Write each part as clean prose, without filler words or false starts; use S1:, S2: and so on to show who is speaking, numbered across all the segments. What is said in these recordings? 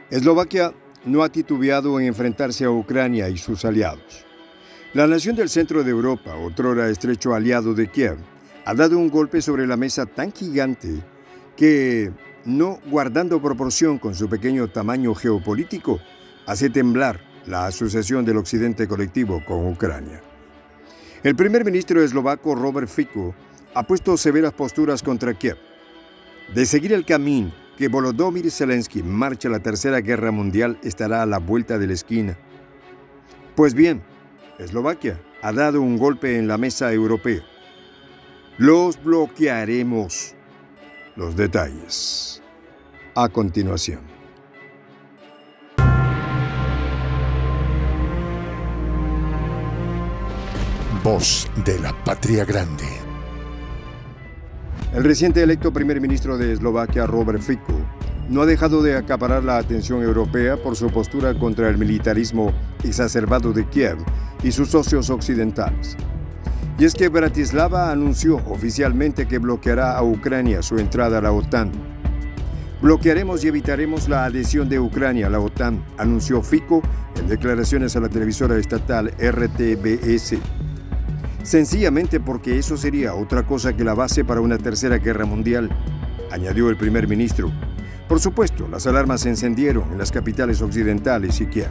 S1: Eslovaquia no ha titubeado en enfrentarse a Ucrania y sus aliados. La nación del centro de Europa, otrora estrecho aliado de Kiev, ha dado un golpe sobre la mesa tan gigante que, no guardando proporción con su pequeño tamaño geopolítico, hace temblar la asociación del Occidente colectivo con Ucrania. El primer ministro eslovaco Robert Fico ha puesto severas posturas contra Kiev. De seguir el camino que Volodymyr Zelensky marcha a la Tercera Guerra Mundial estará a la vuelta de la esquina. Pues bien, Eslovaquia ha dado un golpe en la mesa europea. Los bloquearemos. Los detalles a continuación.
S2: Voz de la Patria Grande.
S1: El reciente electo primer ministro de Eslovaquia, Robert Fico, no ha dejado de acaparar la atención europea por su postura contra el militarismo exacerbado de Kiev y sus socios occidentales. Y es que Bratislava anunció oficialmente que bloqueará a Ucrania su entrada a la OTAN. Bloquearemos y evitaremos la adhesión de Ucrania a la OTAN, anunció Fico en declaraciones a la televisora estatal RTBS. Sencillamente porque eso sería otra cosa que la base para una tercera guerra mundial, añadió el primer ministro. Por supuesto, las alarmas se encendieron en las capitales occidentales y Kiev.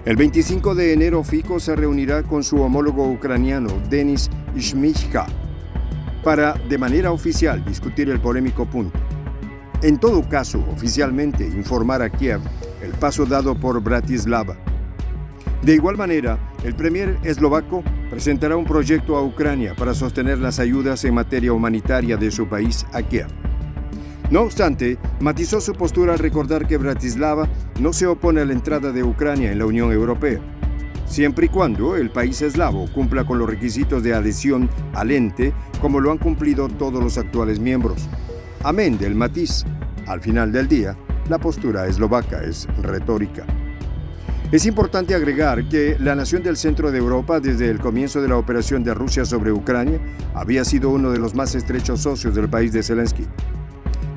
S1: El 25 de enero, Fico se reunirá con su homólogo ucraniano, Denis Shmyhal, para, de manera oficial, discutir el polémico punto. En todo caso, oficialmente informar a Kiev el paso dado por Bratislava. De igual manera, el premier eslovaco presentará un proyecto a Ucrania para sostener las ayudas en materia humanitaria de su país a Kiev. No obstante, matizó su postura al recordar que Bratislava no se opone a la entrada de Ucrania en la Unión Europea, siempre y cuando el país eslavo cumpla con los requisitos de adhesión al ente como lo han cumplido todos los actuales miembros. Amén del matiz, al final del día, la postura eslovaca es retórica. Es importante agregar que la nación del centro de Europa, desde el comienzo de la operación de Rusia sobre Ucrania, había sido uno de los más estrechos socios del país de Zelensky.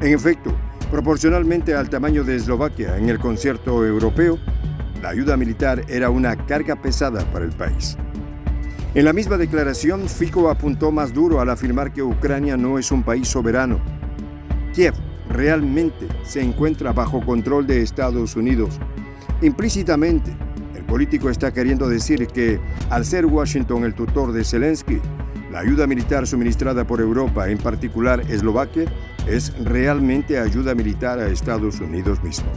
S1: En efecto, proporcionalmente al tamaño de Eslovaquia en el concierto europeo, la ayuda militar era una carga pesada para el país. En la misma declaración, Fico apuntó más duro al afirmar que Ucrania no es un país soberano. Kiev realmente se encuentra bajo control de Estados Unidos. Implícitamente, el político está queriendo decir que, al ser Washington el tutor de Zelensky, la ayuda militar suministrada por Europa, en particular Eslovaquia, es realmente ayuda militar a Estados Unidos mismo.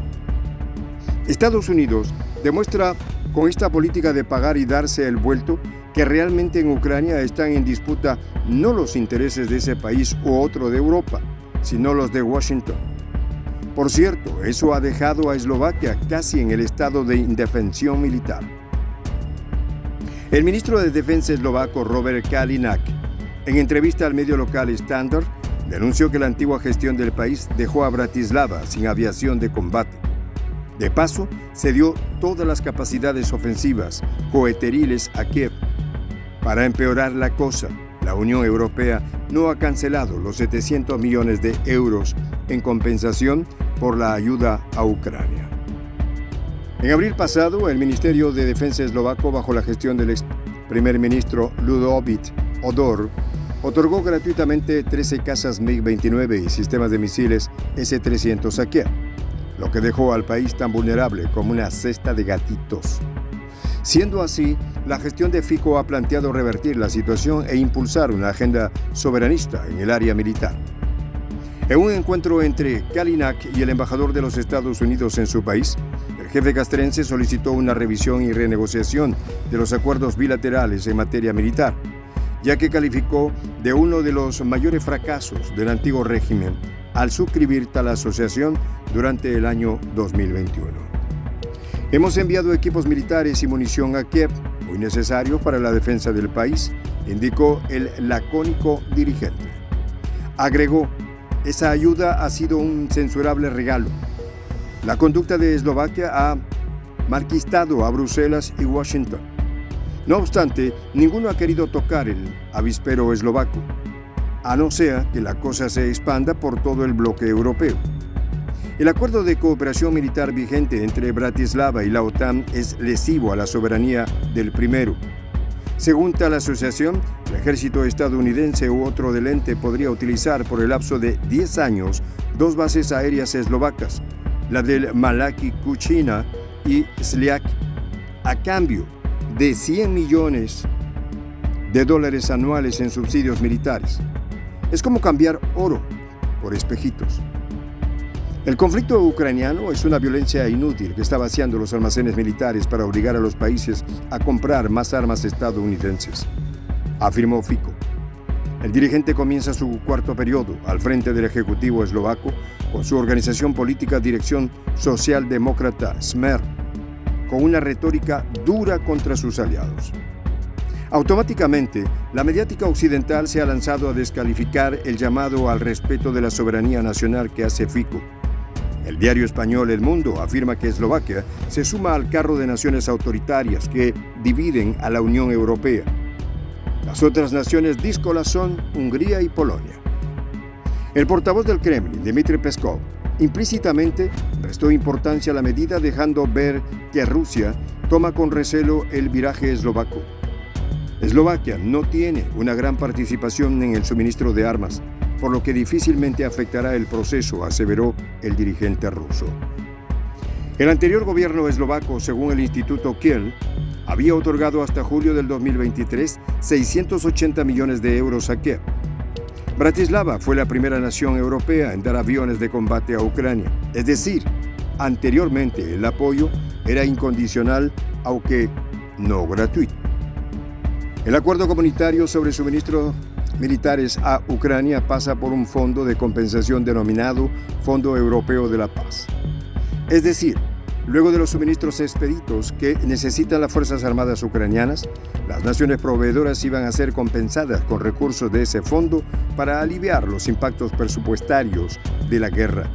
S1: Estados Unidos demuestra con esta política de pagar y darse el vuelto que realmente en Ucrania están en disputa no los intereses de ese país u otro de Europa, sino los de Washington. Por cierto, eso ha dejado a Eslovaquia casi en el estado de indefensión militar. El ministro de Defensa eslovaco Robert Kaliňák, en entrevista al medio local Standard, denunció que la antigua gestión del país dejó a Bratislava sin aviación de combate. De paso, cedió todas las capacidades ofensivas coeteriles a Kiev. Para empeorar la cosa, la Unión Europea no ha cancelado los 700 millones de euros en compensación por la ayuda a Ucrania. En abril pasado, el Ministerio de Defensa eslovaco, bajo la gestión del ex primer ministro Ľudovít Ódor, otorgó gratuitamente 13 cazas MiG-29 y sistemas de misiles S-300 a Kiev, lo que dejó al país tan vulnerable como una cesta de gatitos. Siendo así, la gestión de Fico ha planteado revertir la situación e impulsar una agenda soberanista en el área militar. En un encuentro entre Kaliňák y el embajador de los Estados Unidos en su país, el jefe castrense solicitó una revisión y renegociación de los acuerdos bilaterales en materia militar, ya que calificó de uno de los mayores fracasos del antiguo régimen al suscribir tal asociación durante el año 2021. Hemos enviado equipos militares y munición a Kiev, muy necesarios para la defensa del país, indicó el lacónico dirigente. Agregó, esa ayuda ha sido un censurable regalo. La conducta de Eslovaquia ha malquistado a Bruselas y Washington. No obstante, ninguno ha querido tocar el avispero eslovaco, a no ser que la cosa se expanda por todo el bloque europeo. El acuerdo de cooperación militar vigente entre Bratislava y la OTAN es lesivo a la soberanía del primero. Según tal asociación, el ejército estadounidense u otro del ente podría utilizar por el lapso de 10 años 2 bases aéreas eslovacas, la del Malaky Kuchina y Sliak, a cambio de $100 millones anuales en subsidios militares. Es como cambiar oro por espejitos. El conflicto ucraniano es una violencia inútil que está vaciando los almacenes militares para obligar a los países a comprar más armas estadounidenses, afirmó Fico. El dirigente comienza su 4º periodo al frente del Ejecutivo eslovaco con su organización política Dirección Socialdemócrata Smer, con una retórica dura contra sus aliados. Automáticamente, la mediática occidental se ha lanzado a descalificar el llamado al respeto de la soberanía nacional que hace Fico. El diario español El Mundo afirma que Eslovaquia se suma al carro de naciones autoritarias que dividen a la Unión Europea. Las otras naciones díscolas son Hungría y Polonia. El portavoz del Kremlin, Dmitry Peskov, implícitamente restó importancia a la medida, dejando ver que Rusia toma con recelo el viraje eslovaco. Eslovaquia no tiene una gran participación en el suministro de armas, por lo que difícilmente afectará el proceso, aseveró el dirigente ruso. El anterior gobierno eslovaco, según el Instituto Kiel, había otorgado hasta julio del 2023 680 millones de euros a Kiev. Bratislava fue la primera nación europea en dar aviones de combate a Ucrania. Es decir, anteriormente el apoyo era incondicional, aunque no gratuito. El acuerdo comunitario sobre suministro militares a Ucrania pasa por un fondo de compensación denominado Fondo Europeo de la Paz. Es decir, luego de los suministros expeditos que necesitan las Fuerzas Armadas ucranianas, las naciones proveedoras iban a ser compensadas con recursos de ese fondo para aliviar los impactos presupuestarios de la guerra.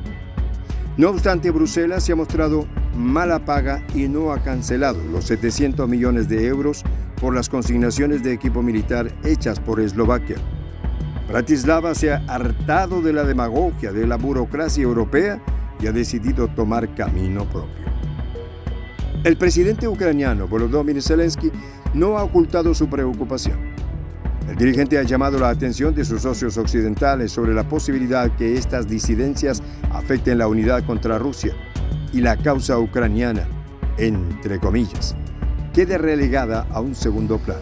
S1: No obstante, Bruselas se ha mostrado mala paga y no ha cancelado los 700 millones de euros por las consignaciones de equipo militar hechas por Eslovaquia. Bratislava se ha hartado de la demagogia de la burocracia europea y ha decidido tomar camino propio. El presidente ucraniano Volodymyr Zelensky no ha ocultado su preocupación. El dirigente ha llamado la atención de sus socios occidentales sobre la posibilidad que estas disidencias afecten la unidad contra Rusia y la causa ucraniana, entre comillas, quede relegada a un segundo plano.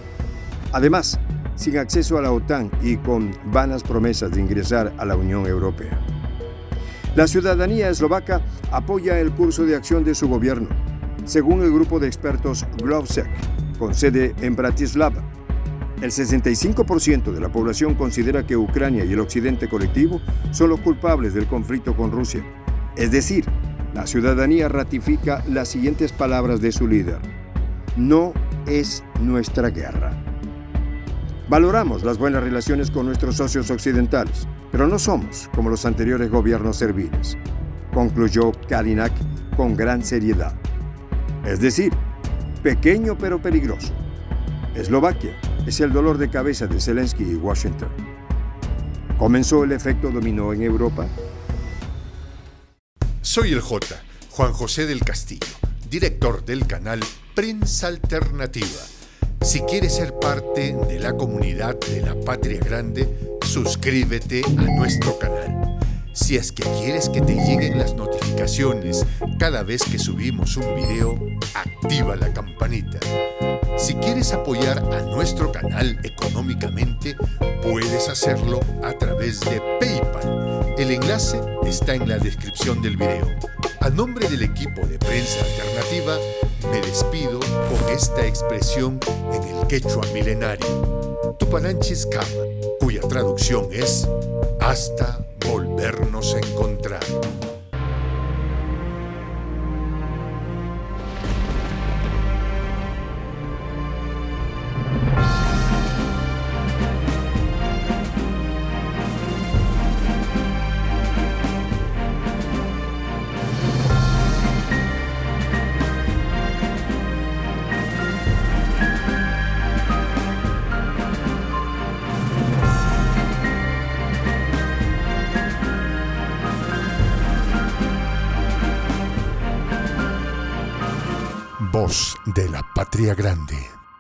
S1: Además, sin acceso a la OTAN y con vanas promesas de ingresar a la Unión Europea. La ciudadanía eslovaca apoya el curso de acción de su gobierno, según el grupo de expertos GlovSec, con sede en Bratislava. El 65% de la población considera que Ucrania y el occidente colectivo son los culpables del conflicto con Rusia. Es decir, la ciudadanía ratifica las siguientes palabras de su líder: no es nuestra guerra. Valoramos las buenas relaciones con nuestros socios occidentales, pero no somos como los anteriores gobiernos serviles, concluyó Kalinak con gran seriedad. Es decir, pequeño pero peligroso. Eslovaquia es el dolor de cabeza de Zelensky y Washington. ¿Comenzó el efecto dominó en Europa?
S2: Soy el J, Juan José del Castillo, director del canal Prensa Alternativa. Si quieres ser parte de la comunidad de la Patria Grande, suscríbete a nuestro canal. Si es que quieres que te lleguen las notificaciones cada vez que subimos un video, activa la campanita. Si quieres apoyar a nuestro canal económicamente, puedes hacerlo a través de PayPal. El enlace está en la descripción del video. A nombre del equipo de Prensa Alternativa, me despido con esta expresión en el quechua milenario, Tupananchis Kama, cuya traducción es hasta volvernos a encontrar. Voz de la Patria Grande.